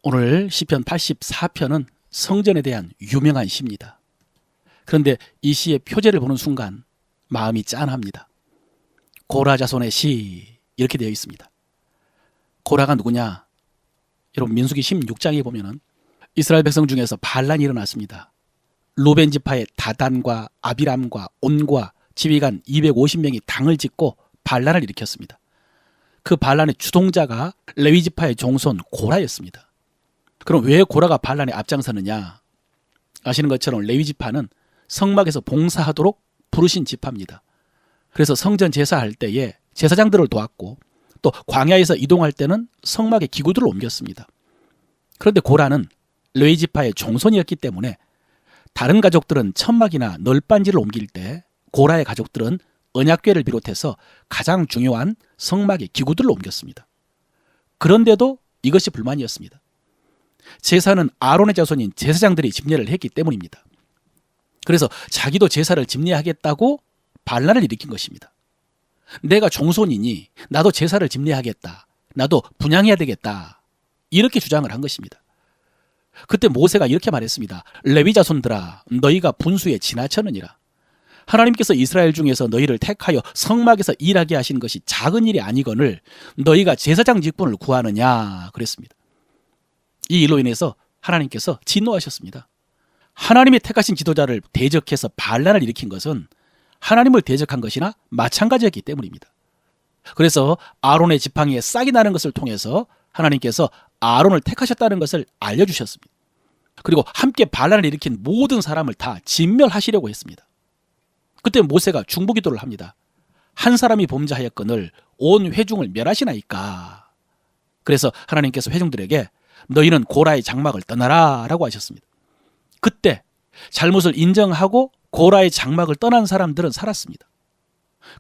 오늘 시편 84편은 성전에 대한 유명한 시입니다. 그런데 이 시의 표제를 보는 순간 마음이 짠합니다. 고라 자손의 시 이렇게 되어 있습니다. 고라가 누구냐? 여러분 민수기 16장에 보면은 이스라엘 백성 중에서 반란이 일어났습니다. 루벤 지파의 다단과 아비람과 온과 지휘관 250명이 당을 짓고 반란을 일으켰습니다. 그 반란의 주동자가 레위 지파의 종손 고라였습니다. 그럼 왜 고라가 반란에 앞장서느냐? 아시는 것처럼 레위 지파는 성막에서 봉사하도록 부르신 지파입니다. 그래서 성전 제사할 때에 제사장들을 도왔고 또 광야에서 이동할 때는 성막에 기구들을 옮겼습니다. 그런데 고라는 레위 지파의 종손이었기 때문에 다른 가족들은 천막이나 널빤지를 옮길 때 고라의 가족들은 언약궤를 비롯해서 가장 중요한 성막의 기구들을 옮겼습니다. 그런데도 이것이 불만이었습니다. 제사는 아론의 자손인 제사장들이 집례를 했기 때문입니다. 그래서 자기도 제사를 집례하겠다고 반란을 일으킨 것입니다. 내가 종손이니 나도 제사를 집례하겠다. 나도 분향해야 되겠다. 이렇게 주장을 한 것입니다. 그때 모세가 이렇게 말했습니다. 레위 자손들아, 너희가 분수에 지나쳤느니라. 하나님께서 이스라엘 중에서 너희를 택하여 성막에서 일하게 하신 것이 작은 일이 아니거늘 너희가 제사장 직분을 구하느냐 그랬습니다. 이 일로 인해서 하나님께서 진노하셨습니다. 하나님이 택하신 지도자를 대적해서 반란을 일으킨 것은 하나님을 대적한 것이나 마찬가지였기 때문입니다. 그래서 아론의 지팡이에 싹이 나는 것을 통해서 하나님께서 아론을 택하셨다는 것을 알려주셨습니다. 그리고 함께 반란을 일으킨 모든 사람을 다 진멸하시려고 했습니다. 그때 모세가 중보기도를 합니다. 한 사람이 범죄하였거늘 온 회중을 멸하시나이까. 그래서 하나님께서 회중들에게 너희는 고라의 장막을 떠나라 라고 하셨습니다. 그때 잘못을 인정하고 고라의 장막을 떠난 사람들은 살았습니다.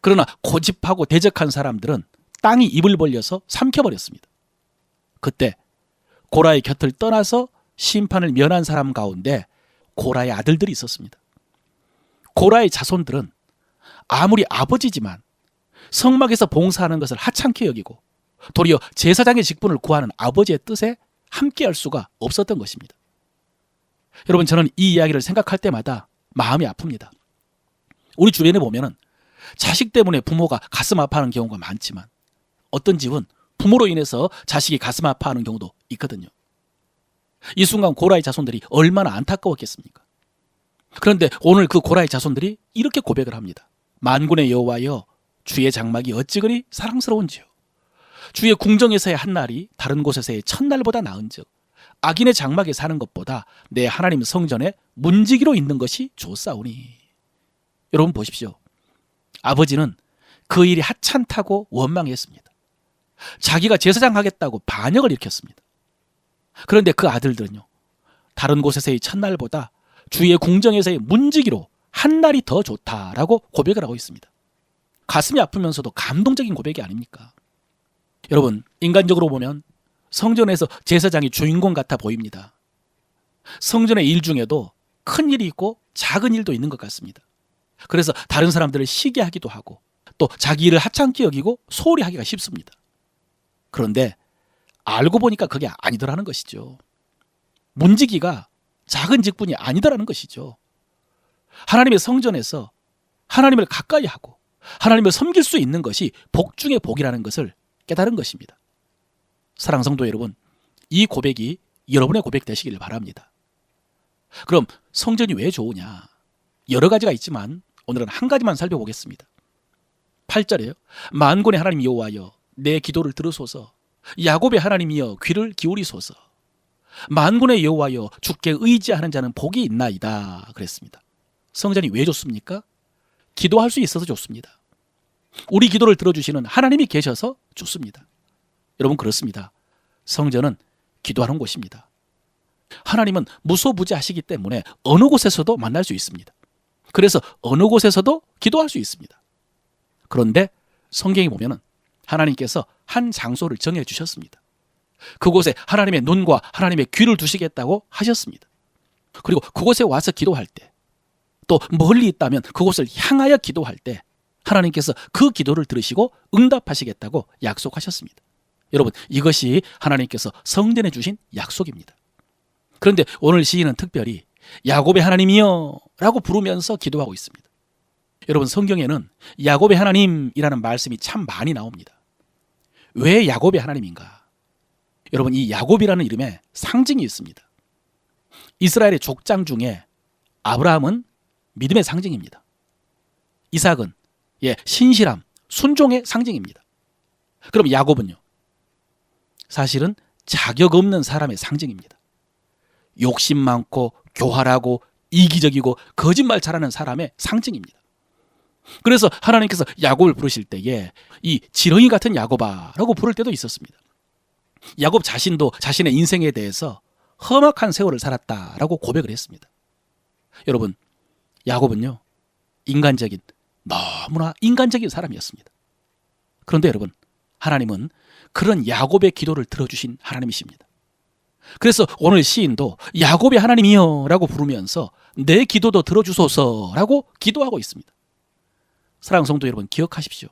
그러나 고집하고 대적한 사람들은 땅이 입을 벌려서 삼켜버렸습니다. 그때 고라의 곁을 떠나서 심판을 면한 사람 가운데 고라의 아들들이 있었습니다. 고라의 자손들은 아무리 아버지지만 성막에서 봉사하는 것을 하찮게 여기고 도리어 제사장의 직분을 구하는 아버지의 뜻에 함께할 수가 없었던 것입니다. 여러분, 저는 이 이야기를 생각할 때마다 마음이 아픕니다. 우리 주변에 보면은 자식 때문에 부모가 가슴 아파하는 경우가 많지만 어떤 집은 부모로 인해서 자식이 가슴 아파하는 경우도 있거든요. 이 순간 고라의 자손들이 얼마나 안타까웠겠습니까? 그런데 오늘 그 고라의 자손들이 이렇게 고백을 합니다. 만군의 여호와여, 주의 장막이 어찌 그리 사랑스러운지요. 주의 궁정에서의 한 날이 다른 곳에서의 첫날보다 나은즉 악인의 장막에 사는 것보다 내 하나님 성전에 문지기로 있는 것이 좋사오니. 여러분 보십시오. 아버지는 그 일이 하찮다고 원망했습니다. 자기가 제사장 하겠다고 반역을 일으켰습니다. 그런데 그 아들들은요, 다른 곳에서의 첫날보다 주의 궁정에서의 문지기로 한 날이 더 좋다라고 고백을 하고 있습니다. 가슴이 아프면서도 감동적인 고백이 아닙니까? 여러분, 인간적으로 보면 성전에서 제사장이 주인공 같아 보입니다. 성전의 일 중에도 큰 일이 있고 작은 일도 있는 것 같습니다. 그래서 다른 사람들을 시기하기도 하고 또 자기 일을 하찮게 여기고 소홀히 하기가 쉽습니다. 그런데 알고 보니까 그게 아니더라는 것이죠. 문지기가 작은 직분이 아니더라는 것이죠. 하나님의 성전에서 하나님을 가까이 하고 하나님을 섬길 수 있는 것이 복 중의 복이라는 것을 깨달은 것입니다. 사랑하는 성도 여러분, 이 고백이 여러분의 고백 되시길 바랍니다. 그럼 성전이 왜 좋으냐? 여러 가지가 있지만 오늘은 한 가지만 살펴보겠습니다. 8절에요. 만군의 하나님 여호와여, 내 기도를 들으소서. 야곱의 하나님이여, 귀를 기울이소서. 만군의 여호와여, 주께 의지하는 자는 복이 있나이다 그랬습니다. 성전이 왜 좋습니까? 기도할 수 있어서 좋습니다. 우리 기도를 들어주시는 하나님이 계셔서 좋습니다. 여러분, 그렇습니다. 성전은 기도하는 곳입니다. 하나님은 무소부지하시기 때문에 어느 곳에서도 만날 수 있습니다. 그래서 어느 곳에서도 기도할 수 있습니다. 그런데 성경에 보면은 하나님께서 한 장소를 정해 주셨습니다. 그곳에 하나님의 눈과 하나님의 귀를 두시겠다고 하셨습니다. 그리고 그곳에 와서 기도할 때, 또 멀리 있다면 그곳을 향하여 기도할 때 하나님께서 그 기도를 들으시고 응답하시겠다고 약속하셨습니다. 여러분, 이것이 하나님께서 성전에 주신 약속입니다. 그런데 오늘 시인은 특별히 야곱의 하나님이여 라고 부르면서 기도하고 있습니다. 여러분, 성경에는 야곱의 하나님이라는 말씀이 참 많이 나옵니다. 왜 야곱의 하나님인가? 여러분, 이 야곱이라는 이름에 상징이 있습니다. 이스라엘의 족장 중에 아브라함은 믿음의 상징입니다. 이삭은 신실함, 순종의 상징입니다. 그럼 야곱은요? 사실은 자격 없는 사람의 상징입니다. 욕심 많고 교활하고 이기적이고 거짓말 잘하는 사람의 상징입니다. 그래서 하나님께서 야곱을 부르실 때에 이 지렁이 같은 야곱아라고 부를 때도 있었습니다. 야곱 자신도 자신의 인생에 대해서 험악한 세월을 살았다라고 고백을 했습니다. 여러분, 야곱은요, 인간적인, 너무나 인간적인 사람이었습니다. 그런데 여러분, 하나님은 그런 야곱의 기도를 들어주신 하나님이십니다. 그래서 오늘 시인도 야곱의 하나님이여 라고 부르면서 내 기도도 들어주소서 라고 기도하고 있습니다. 사랑하는 성도 여러분, 기억하십시오.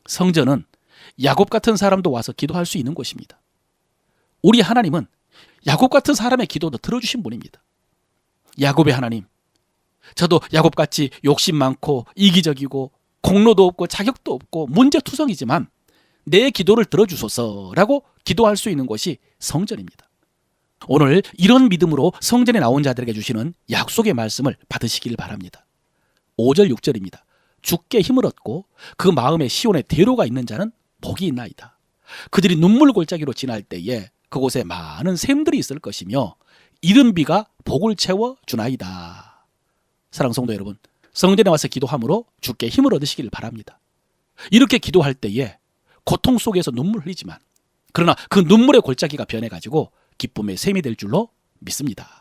성전은 야곱 같은 사람도 와서 기도할 수 있는 곳입니다. 우리 하나님은 야곱 같은 사람의 기도도 들어주신 분입니다. 야곱의 하나님, 저도 야곱같이 욕심 많고 이기적이고 공로도 없고 자격도 없고 문제투성이지만 내 기도를 들어주소서라고 기도할 수 있는 곳이 성전입니다. 오늘 이런 믿음으로 성전에 나온 자들에게 주시는 약속의 말씀을 받으시길 바랍니다. 5절 6절입니다. 주께 힘을 얻고 그 마음에 시온에 대로가 있는 자는 복이 있나이다. 그들이 눈물 골짜기로 지날 때에 그곳에 많은 샘들이 있을 것이며 이른 비가 복을 채워 주나이다. 사랑하는 성도 여러분, 성전에 와서 기도함으로 주께 힘을 얻으시길 바랍니다. 이렇게 기도할 때에 고통 속에서 눈물 흘리지만 그러나 그 눈물의 골짜기가 변해가지고 기쁨의 샘이 될 줄로 믿습니다.